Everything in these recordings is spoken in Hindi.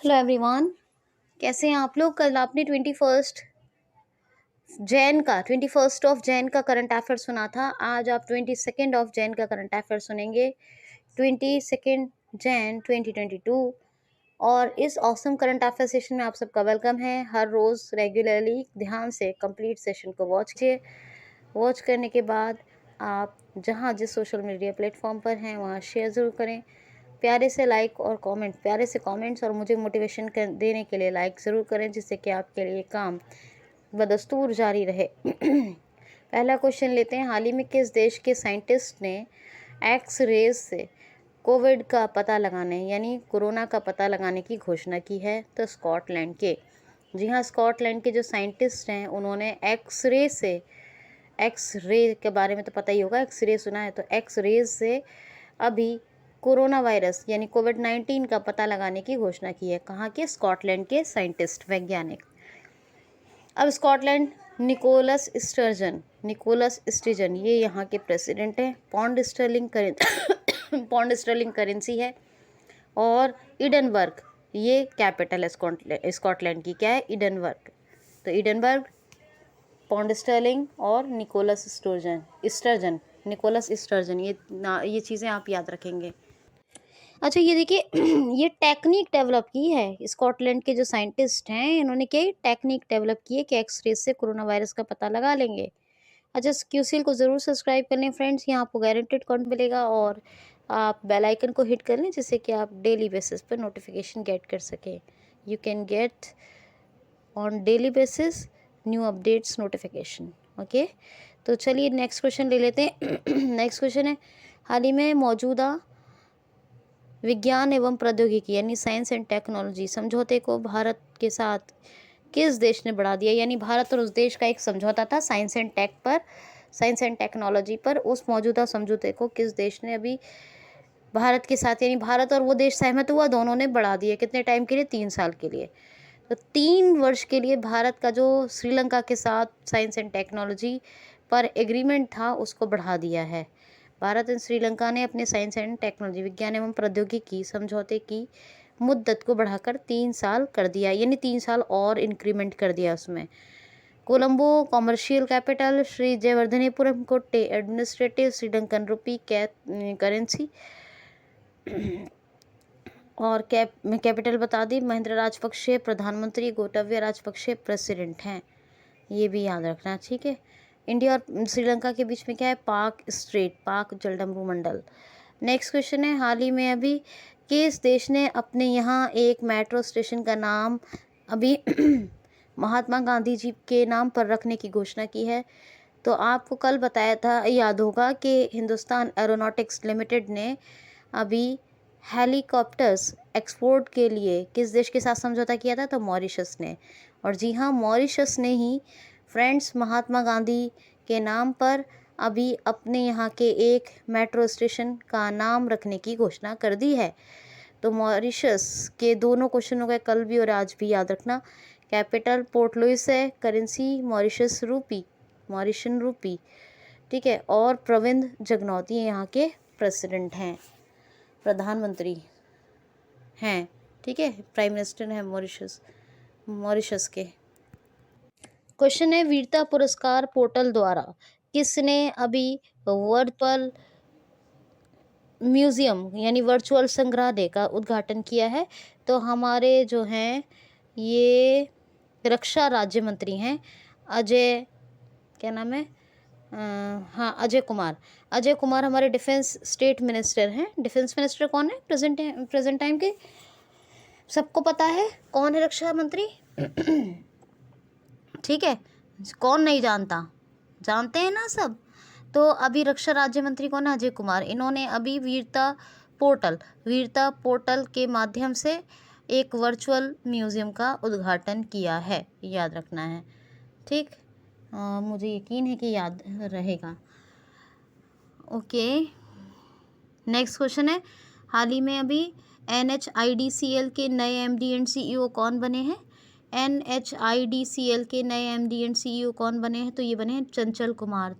Hello everyone. कैसे हैं आप लोग। कल आपने 21st ऑफ जैन का करंट अफेयर सुना था। आज आप 22nd ऑफ जैन का करंट अफेयर सुनेंगे, 22nd जैन 2022। और इस ऑसम करंट अफेयर सेशन में आप सबका वेलकम है। हर रोज़ रेगुलरली ध्यान से कंप्लीट सेशन को वॉच कीजिए। वॉच करने के बाद आप जहां जिस सोशल मीडिया प्लेटफॉर्म पर हैं वहां शेयर ज़रूर करें। प्यारे से लाइक और कमेंट, प्यारे से कमेंट्स और मुझे मोटिवेशन देने के लिए लाइक ज़रूर करें, जिससे कि आपके लिए काम बदस्तूर जारी रहे। पहला क्वेश्चन लेते हैं। हाल ही में किस देश के साइंटिस्ट ने एक्स रेज से कोविड का पता लगाने यानी कोरोना का पता लगाने की घोषणा की है? तो स्कॉटलैंड के। जी हाँ, स्कॉटलैंड के जो साइंटिस्ट हैं उन्होंने एक्स रे के बारे में तो पता ही होगा, एक्स रे सुना है, तो एक्स रेज से अभी कोरोना वायरस यानी कोविड-19 का पता लगाने की घोषणा की है। कहाँ के? स्कॉटलैंड के साइंटिस्ट, वैज्ञानिक। अब स्कॉटलैंड, निकोलस स्टर्जन ये यहाँ के प्रेसिडेंट हैं। पौंड स्टर्लिंग करेंसी है। और एडिनबर्ग ये कैपिटल है स्कॉटलैंड की। क्या है? एडिनबर्ग। तो एडिनबर्ग, पौंड स्टर्लिंग और निकोलस स्टर्जन ये चीज़ें आप याद रखेंगे। अच्छा, ये देखिए, ये टेक्निक डेवलप की है स्कॉटलैंड के जो साइंटिस्ट हैं। इन्होंने क्या टेक्निक डेवलप की है कि एक्सरे से कोरोना वायरस का पता लगा लेंगे। अच्छा, क्यूसीएल को ज़रूर सब्सक्राइब कर लें फ्रेंड्स, यहाँ आपको गारंटेड कंटेंट मिलेगा। और आप बेल आइकन को हिट कर लें, जिससे कि आप डेली बेसिस पर नोटिफिकेशन गेट कर सकें। You can get on daily basis new updates notification. Okay, तो चलिए नेक्स्ट क्वेश्चन ले लेते हैं। नेक्स्ट क्वेश्चन है, हाल ही में मौजूदा विज्ञान एवं प्रौद्योगिकी यानी साइंस एंड टेक्नोलॉजी समझौते को भारत के साथ किस देश ने बढ़ा दिया? यानी भारत और उस देश का एक समझौता था साइंस एंड टेक्नोलॉजी पर। उस मौजूदा समझौते को किस देश ने अभी भारत के साथ, यानी भारत और वो देश सहमत हुआ, दोनों ने बढ़ा दिया। कितने टाइम के लिए? 3 साल के लिए। तो 3 वर्ष के लिए भारत का जो श्रीलंका के साथ साइंस एंड टेक्नोलॉजी पर एग्रीमेंट था उसको बढ़ा दिया है। भारत एंड श्रीलंका ने अपने साइंस एंड टेक्नोलॉजी, विज्ञान एवं प्रौद्योगिकी समझौते की मुद्दत को बढ़ाकर 3 साल कर दिया, यानी 3 साल और इंक्रीमेंट कर दिया उसमें। Colombo commercial capital, Shri Jayawardenepura Kotte administrative Sri Lankan रुपी करेंसी। और कैपिटल बता दी। महेंद्र राजपक्षे प्रधानमंत्री, गोटाबया राजपक्षे प्रेसिडेंट हैं। ये भी याद रखना, ठीक है। इंडिया और श्रीलंका के बीच में क्या है? पाक जलडमरू मंडल। नेक्स्ट क्वेश्चन है, हाल ही में अभी किस देश ने अपने यहाँ एक मेट्रो स्टेशन का नाम अभी महात्मा गांधी जी के नाम पर रखने की घोषणा की है? तो आपको कल बताया था, याद होगा, कि हिंदुस्तान एरोनॉटिक्स लिमिटेड ने अभी हेलीकॉप्टर्स एक्सपोर्ट के लिए किस देश के साथ समझौता किया था? तो मॉरिशस ने। और जी हाँ, मॉरिशस ने ही फ्रेंड्स महात्मा गांधी के नाम पर अभी अपने यहाँ के एक मेट्रो स्टेशन का नाम रखने की घोषणा कर दी है। तो मॉरिशस के दोनों क्वेश्चन हो गए, कल भी और आज भी, याद रखना। कैपिटल पोर्ट लुइस है, करेंसी मॉरिशन रूपी, ठीक है। और प्रविंद जगनौत ये यहाँ के प्रेसिडेंट हैं, प्रधानमंत्री हैं, ठीक है, प्राइम मिनिस्टर हैं मॉरिशस के। क्वेश्चन है, वीरता पुरस्कार पोर्टल द्वारा किसने अभी वर्चुअल म्यूजियम यानी वर्चुअल संग्रहालय का उद्घाटन किया है? तो हमारे जो हैं ये रक्षा राज्य मंत्री हैं, अजय, क्या नाम है, हाँ, अजय कुमार हमारे डिफेंस स्टेट मिनिस्टर हैं। डिफेंस मिनिस्टर कौन है प्रेजेंट टाइम के? सबको पता है कौन है रक्षा मंत्री। ठीक है, कौन नहीं जानता? जानते हैं ना सब। तो अभी रक्षा राज्य मंत्री कौन है? अजय कुमार। इन्होंने अभी वीरता पोर्टल के माध्यम से एक वर्चुअल म्यूजियम का उद्घाटन किया है, याद रखना है, ठीक। मुझे यकीन है कि याद रहेगा। ओके, नेक्स्ट क्वेश्चन है, हाल ही में अभी NHIDCL के नए MD एंड CEO कौन बने हैं? NHIDCL के नए MD एंड CEO कौन बने हैं? तो ये बने हैं चंचल कुमार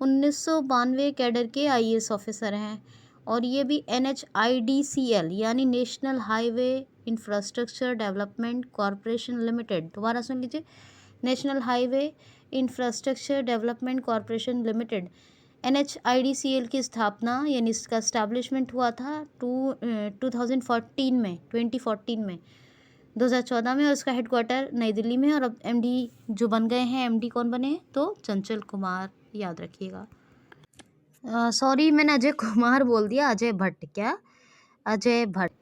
1992 कैडर के IAS ऑफिसर हैं। और ये भी NHIDCL यानी national highway infrastructure development corporation limited, दोबारा सुन लीजिए, national highway infrastructure development corporation limited, NHIDCL की स्थापना यानी इसका इस्टेब्लिशमेंट हुआ था 2014 में 2014 में, और इसका हेडक्वार्टर नई दिल्ली में है। और अब MD जो बन गए हैं, MD कौन बने हैं, तो चंचल कुमार, याद रखिएगा। सॉरी मैंने अजय कुमार बोल दिया, अजय भट्ट, क्या अजय भट्ट।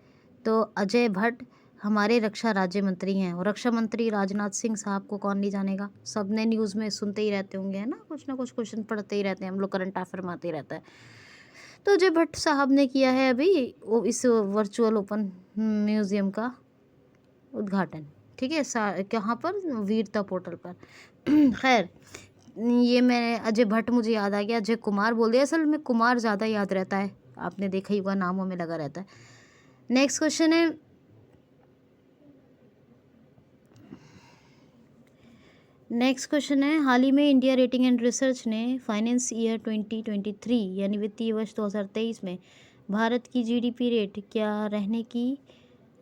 तो अजय भट्ट हमारे रक्षा राज्य मंत्री हैं, और रक्षा मंत्री राजनाथ सिंह साहब को कौन नहीं जानेगा, सबने न्यूज़ में सुनते ही रहते होंगे, है ना कुछ क्वेश्चन पढ़ते ही रहते हैं हम लोग, करंट अफेयर में आते ही रहता है। तो अजय भट्ट साहब ने किया है अभी वो इस वर्चुअल ओपन म्यूज़ियम का उद्घाटन, ठीक है, कहाँ पर, वीरता पोर्टल पर। खैर ये मैं अजय भट्ट मुझे याद आ गया, अजय कुमार बोल दिया, असल में कुमार ज़्यादा याद रहता है, आपने देखा ही होगा, नामों में लगा रहता है। नेक्स्ट क्वेश्चन है, हाल ही में इंडिया रेटिंग एंड रिसर्च ने फाइनेंस ईयर 2023 यानी वित्तीय वर्ष 2023 में भारत की GDP रेट क्या रहने की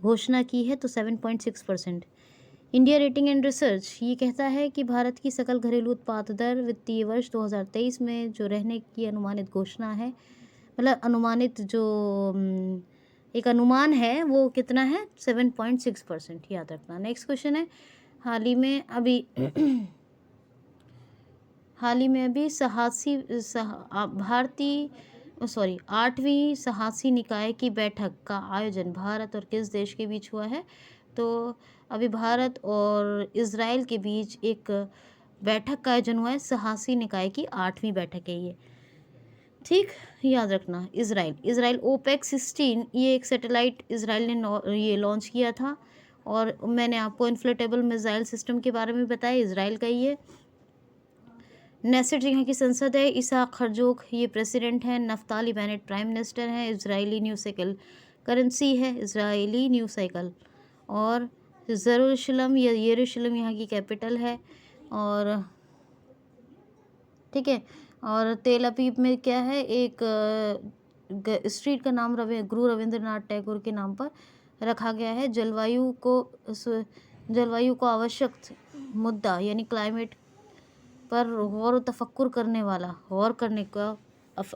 घोषणा की है, तो 7.6%। इंडिया रेटिंग एंड रिसर्च ये कहता है कि भारत की सकल घरेलू उत्पाद दर वित्तीय वर्ष 2023 में जो रहने की अनुमानित घोषणा है, मतलब अनुमानित जो एक अनुमान है वो कितना है, 7.6%, याद रखना। नेक्स्ट क्वेश्चन है, हाल ही में अभी आठवीं सहासी निकाय की बैठक का आयोजन भारत और किस देश के बीच हुआ है, तो अभी भारत और इज़राइल के बीच एक बैठक का आयोजन हुआ है, सहासी निकाय की 8वीं बैठक है ये, ठीक, याद रखना। इज़राइल OPEC 16 ये एक सैटेलाइट इज़राइल ने ये लॉन्च किया था, और मैंने आपको इन्फ्लेटेबल मिसाइल सिस्टम के बारे में बताया, इज़राइल का ही है। नेसेट यहाँ की संसद है, इसाक हर्जोग ये प्रेसिडेंट हैं, नफ्ताली बेनेट प्राइम मिनिस्टर हैं, इजरायली न्यू साइकिल करेंसी है, इजरायली न्यू साइकिल, और जेरूशलम या यरूशलम यहाँ की कैपिटल है, और ठीक है, और तेल अवीव में क्या है, एक स्ट्रीट का नाम गुरु रविंद्रनाथ टैगोर के नाम पर रखा गया है। जलवायु को आवश्यक मुद्दा यानी क्लाइमेट पर गौर तफक्कुर करने का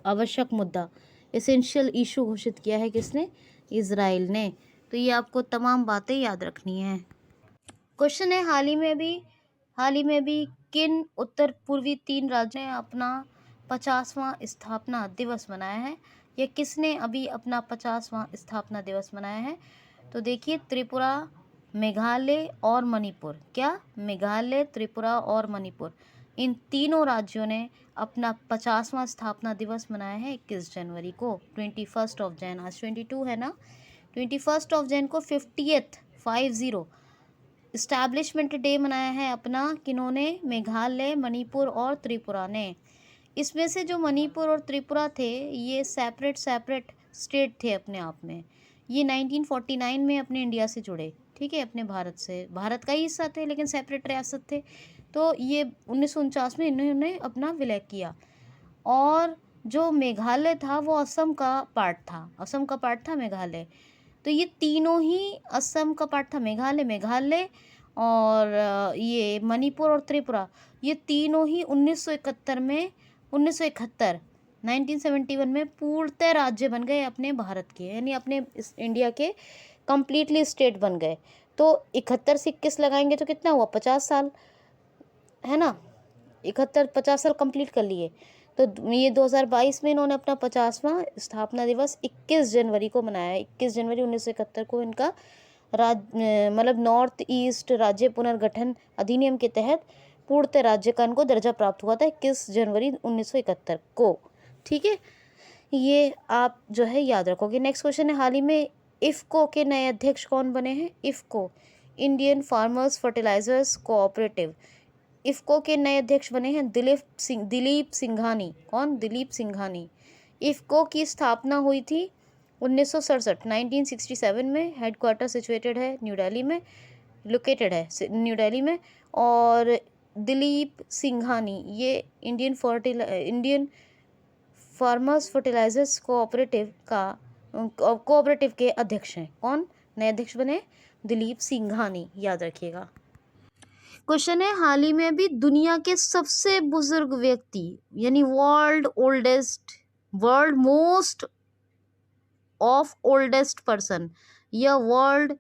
आवश्यक मुद्दा, एसेंशियल इशू घोषित किया है किसने, इज़राइल ने। तो ये आपको तमाम बातें याद रखनी है। क्वेश्चन है, हाल ही में भी किन उत्तर पूर्वी 3 राज्यों ने अपना 50वां स्थापना दिवस मनाया है, या किसने अभी अपना 50वां स्थापना दिवस मनाया है, तो देखिए त्रिपुरा, मेघालय और मणिपुर, क्या मेघालय, त्रिपुरा और मणिपुर, इन तीनों राज्यों ने अपना 50वां स्थापना दिवस मनाया है 21 जनवरी को, 21 ऑफ जैन, आज 22 है ना, 21 ऑफ जैन को 50 इस्टेब्लिशमेंट डे मनाया है अपना, किन्होंने, मेघालय, मणिपुर और त्रिपुरा ने। इसमें से जो मणिपुर और त्रिपुरा थे ये सेपरेट स्टेट थे अपने आप में, ये 1949 में अपने इंडिया से जुड़े, ठीक है, अपने भारत का ही हिस्सा थे लेकिन सेपरेट रियासत थे। तो ये 1949 में इन्होंने अपना विलय किया, और जो मेघालय था वो असम का पार्ट था मेघालय। तो ये तीनों ही असम का पार्ट था, मेघालय और ये मणिपुर और त्रिपुरा, ये तीनों ही 1971 में पूर्णतः राज्य बन गए अपने भारत के, यानी अपने इंडिया के कम्प्लीटली स्टेट बन गए। तो 71 से 21 लगाएंगे तो कितना हुआ, 50 साल, है ना, 50 साल कंप्लीट कर लिए। तो ये 2022 में इन्होंने अपना 50वां स्थापना दिवस 21 जनवरी को मनाया। 21 जनवरी 1971 को इनका मतलब नॉर्थ ईस्ट राज्य पुनर्गठन अधिनियम के तहत पूर्णतः राज्य का इनको दर्जा प्राप्त हुआ था 21 जनवरी 1971 को, ठीक है, ये आप जो है याद रखोगे। नेक्स्ट क्वेश्चन है, हाल ही में इफ़को के नए अध्यक्ष कौन बने हैं, IFFCO Indian farmers fertilisers cooperative, IFFCO के नए अध्यक्ष बने हैं दिलीप सिंघानी। कौन, दिलीप सिंघानी। इफ़को की स्थापना हुई थी 1967 में, हेडक्वार्टर सिचुएटेड है न्यू दिल्ली में, लोकेटेड है न्यू दिल्ली में, और दिलीप सिंघानी ये इंडियन फार्मर्स फर्टिलाइजर्स कोऑपरेटिव के अध्यक्ष हैं। कौन नए अध्यक्ष बने? दिलीप सिंघानी, याद रखिएगा। क्वेश्चन है, हाल ही में भी दुनिया के सबसे बुजुर्ग व्यक्ति यानी world most of oldest person या वर्ल्ड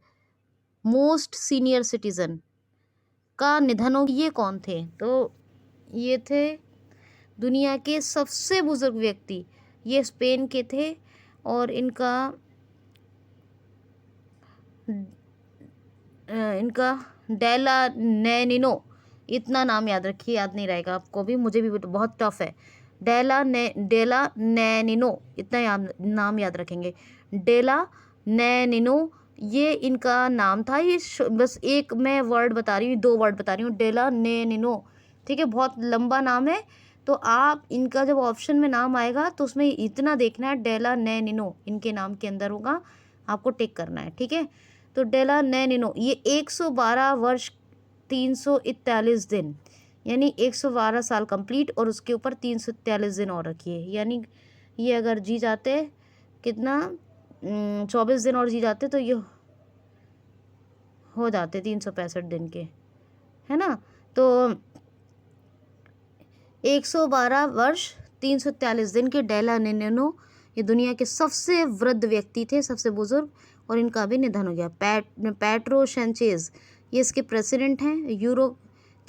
मोस्ट सीनियर सिटीजन का निधन हो, ये कौन थे? तो ये थे दुनिया के सबसे बुजुर्ग व्यक्ति, ये स्पेन के थे और इनका डेला नैनिनो, इतना नाम याद रखिए, याद नहीं रहेगा आपको भी, मुझे भी बहुत टफ है। डेला नैनिनो, इतना नाम याद रखेंगे। डेला नैनिनो, ये इनका नाम था। ये बस एक मैं वर्ड बता रही हूँ, 2 वर्ड बता रही हूँ, डेला नैनिनो, ठीक है, बहुत लंबा नाम है। तो आप इनका जब ऑप्शन में नाम आएगा तो उसमें इतना देखना है, डेला नैनिनो इनके नाम के अंदर होगा, आपको टिक करना है, ठीक है। तो डेला नैनिनो ये 112 वर्ष 343 दिन, यानी 112 साल कंप्लीट और उसके ऊपर 343 दिन और रखिए, यानी ये अगर जी जाते कितना 24 दिन और जी जाते तो ये हो जाते 365 दिन के, है ना। तो 112 वर्ष 343 दिन के डेला नैनिनो ये दुनिया के सबसे वृद्ध व्यक्ति थे, सबसे बुजुर्ग, और इनका भी निधन हो गया। पेड्रो सैंचेज ये इसके प्रेसिडेंट हैं। यूरो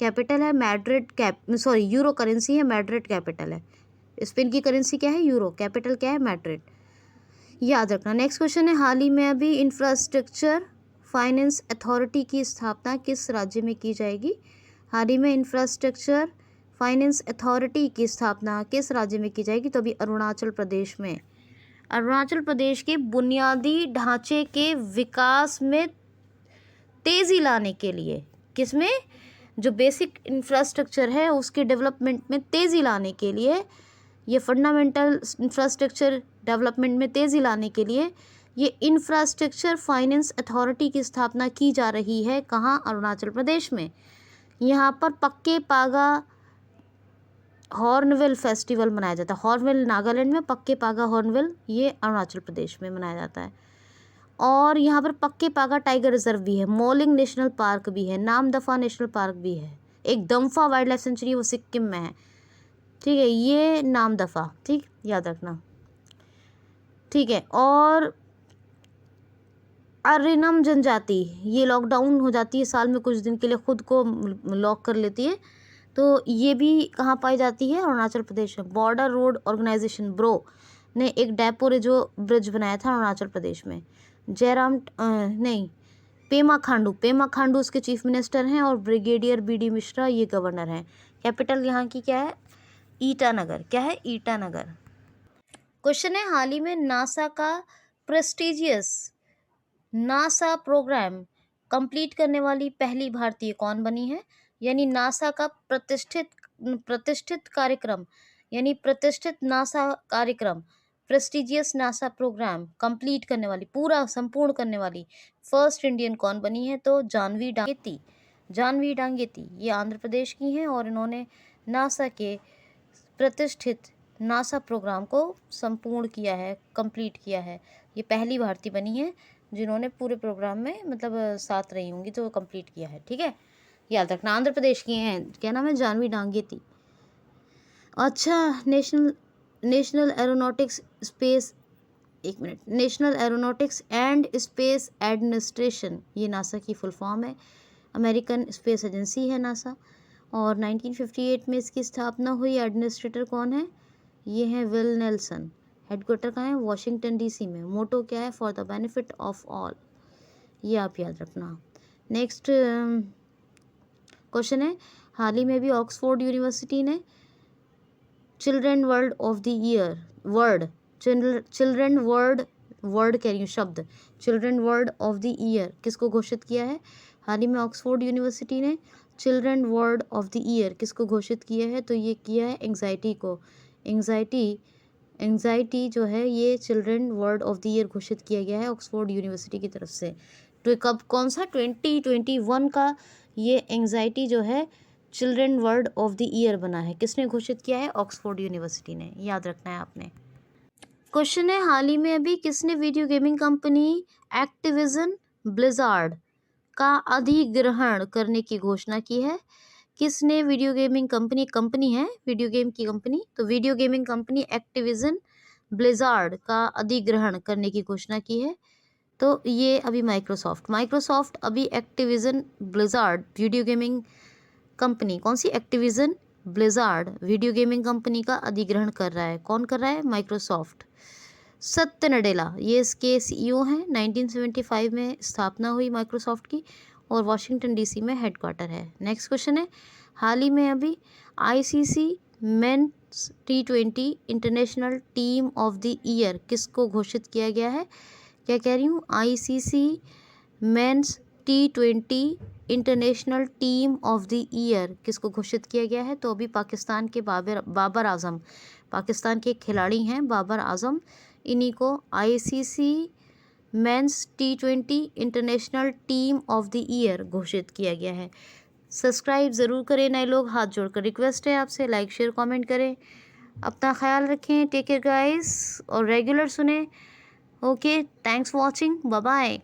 कैपिटल है यूरो करेंसी है, मैड्रिड कैपिटल है। स्पेन की करेंसी क्या है? यूरो, कैपिटल क्या है? मैड्रिड, याद रखना। नेक्स्ट क्वेश्चन है, हाल ही में अभी इंफ्रास्ट्रक्चर फाइनेंस अथॉरिटी की स्थापना किस राज्य में की जाएगी? हाल ही में इंफ्रास्ट्रक्चर फाइनेंस अथॉरिटी की स्थापना किस राज्य में की जाएगी? तो अभी अरुणाचल प्रदेश में। अरुणाचल प्रदेश के बुनियादी ढांचे के विकास में तेज़ी लाने के लिए, किसमें? जो बेसिक इंफ्रास्ट्रक्चर है उसके डेवलपमेंट में तेज़ी लाने के लिए, ये फंडामेंटल इंफ्रास्ट्रक्चर डेवलपमेंट में तेज़ी लाने के लिए ये इंफ्रास्ट्रक्चर फाइनेंस अथॉरिटी की स्थापना की जा रही है। कहाँ? अरुणाचल प्रदेश में। यहाँ पर पक्के पागा हॉर्नबिल फेस्टिवल मनाया जाता है। हॉर्नबिल नागालैंड में, पक्के पागा हॉर्नबिल ये अरुणाचल प्रदेश में मनाया जाता है। और यहाँ पर पक्के पागा टाइगर रिजर्व भी है, मोलिंग नेशनल पार्क भी है, नामदफा नेशनल पार्क भी है, एक दम्फा वाइल्ड लाइफ सेंचुरी वो सिक्किम में है, ठीक है, ये नामदफा, ठीक, याद रखना, ठीक है। और अरिनम जनजाति ये लॉकडाउन हो जाती है साल में कुछ दिन के लिए, खुद को लॉक कर लेती है, तो ये भी कहाँ पाई जाती है? अरुणाचल प्रदेश में। बॉर्डर रोड ऑर्गेनाइजेशन ब्रो ने एक डेपोरेजो ब्रिज बनाया था अरुणाचल प्रदेश में। पेमा खांडू उसके चीफ मिनिस्टर हैं और ब्रिगेडियर BD मिश्रा ये गवर्नर हैं। कैपिटल यहाँ की क्या है? ईटानगर। क्या है? ईटानगर। क्वेश्चन है, हाल ही में नासा का प्रेस्टिजियस नासा प्रोग्राम कंप्लीट करने वाली पहली भारतीय कौन बनी है? यानी नासा का प्रतिष्ठित कार्यक्रम, यानी प्रतिष्ठित नासा कार्यक्रम, प्रेस्टिजियस नासा प्रोग्राम कंप्लीट करने वाली, पूरा संपूर्ण करने वाली फर्स्ट इंडियन कौन बनी है? तो जानवी डांगेती ये आंध्र प्रदेश की हैं और इन्होंने नासा के प्रतिष्ठित नासा प्रोग्राम को संपूर्ण किया है, कंप्लीट किया है। ये पहली भारतीय बनी है जिन्होंने पूरे प्रोग्राम में मतलब साथ रही होंगी तो कंप्लीट किया है, ठीक है, याद रखना। आंध्र प्रदेश की हैं, क्या नाम है? जानवी डांगेती। अच्छा, national aeronautics and space administration ये नासा की फुल फॉर्म है, अमेरिकन स्पेस एजेंसी है नासा, और 1958 में इसकी स्थापना हुई। एडमिनिस्ट्रेटर कौन है? ये हैं विल नेल्सन। हेडक्वार्टर कहाँ है? वॉशिंगटन DC में। मोटो क्या है? For the benefit of all, ये आप याद रखना। नेक्स्ट क्वेश्चन है, हाल ही में भी ऑक्सफोर्ड यूनिवर्सिटी ने children word of the year children word of the year किसको घोषित किया है? हाल ही में ऑक्सफोर्ड यूनिवर्सिटी ने children word of the year किसको घोषित किया है? तो ये किया है एंग्जाइटी को। एंग्जाइटी जो है ये children word of the year घोषित किया गया है ऑक्सफोर्ड यूनिवर्सिटी की तरफ से। तो कब, कौन सा? 2021 का ये एंग्जाइटी जो है children word of the year बना है। किसने घोषित किया है? ऑक्सफोर्ड यूनिवर्सिटी ने, याद रखना है आपने। क्वेश्चन है, हाल ही में अभी किसने video gaming company Activision blizzard का अधिग्रहण करने की घोषणा की है? किसने वीडियो गेमिंग कंपनी है वीडियो गेम की कंपनी, तो video gaming company Activision blizzard का अधिग्रहण करने की घोषणा की है? तो ये अभी माइक्रोसॉफ्ट अभी Activision Blizzard video gaming company, कौन सी? Activision Blizzard video gaming company का अधिग्रहण कर रहा है। कौन कर रहा है? माइक्रोसॉफ्ट। सत्य नडेला ये इसके सीईओ हैं। 1975 में स्थापना हुई माइक्रोसॉफ्ट की और वॉशिंगटन डीसी में हेडक्वार्टर है। नेक्स्ट क्वेश्चन है, हाल ही में अभी ICC men's T20 international team of the year किसको घोषित किया गया है? क्या कह रही हूँ? ICC men's T20 international team of the year किसको घोषित किया गया है? तो अभी पाकिस्तान के बाबर आजम, पाकिस्तान के खिलाड़ी हैं बाबर आजम, इन्हीं को ICC men's T20 international team of the year घोषित किया गया है। सब्सक्राइब ज़रूर करें नए लोग, हाथ जोड़कर रिक्वेस्ट है आपसे, लाइक शेयर कमेंट करें। अपना ख्याल रखें, टेक केयर गाइस, और रेगुलर सुने। Okay, thanks for watching, bye bye.